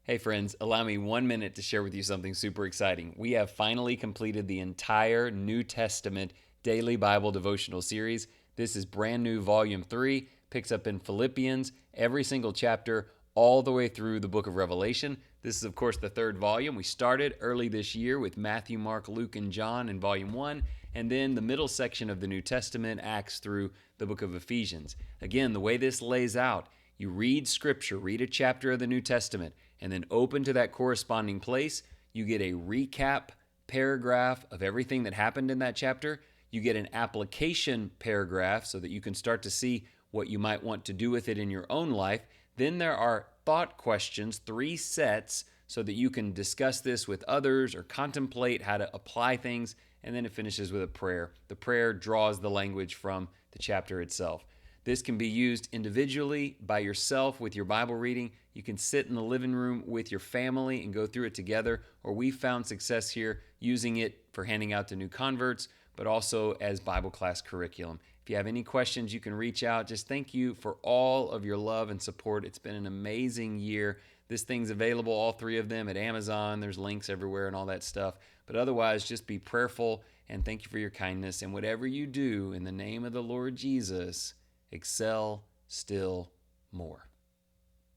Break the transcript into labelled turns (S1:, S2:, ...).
S1: Hey friends, allow me 1 minute to share with you something super exciting. We have finally completed the entire New Testament Daily Bible Devotional series. This is brand new volume 3, picks up in Philippians, every single chapter, all the way through the book of Revelation. This is, of course, the third volume. We started early this year with Matthew, Mark, Luke, and John in volume 1, and then the middle section of the New Testament, Acts through the book of Ephesians. Again, the way this lays out, you read Scripture, read a chapter of the New Testament, and then open to that corresponding place. You get a recap paragraph of everything that happened in that chapter. You get an application paragraph so that you can start to see what you might want to do with it in your own life. Then there are thought questions, 3 sets, so that you can discuss this with others or contemplate how to apply things. And then it finishes with a prayer. The prayer draws the language from the chapter itself. This can be used individually by yourself with your Bible reading. You can sit in the living room with your family and go through it together, or we found success here using it for handing out to new converts, but also as Bible class curriculum. If you have any questions, you can reach out. Just thank you for all of your love and support. It's been an amazing year. This thing's available, all 3 of them, at Amazon. There's links everywhere and all that stuff. But otherwise, just be prayerful and thank you for your kindness. And whatever you do, in the name of the Lord Jesus, excel still more.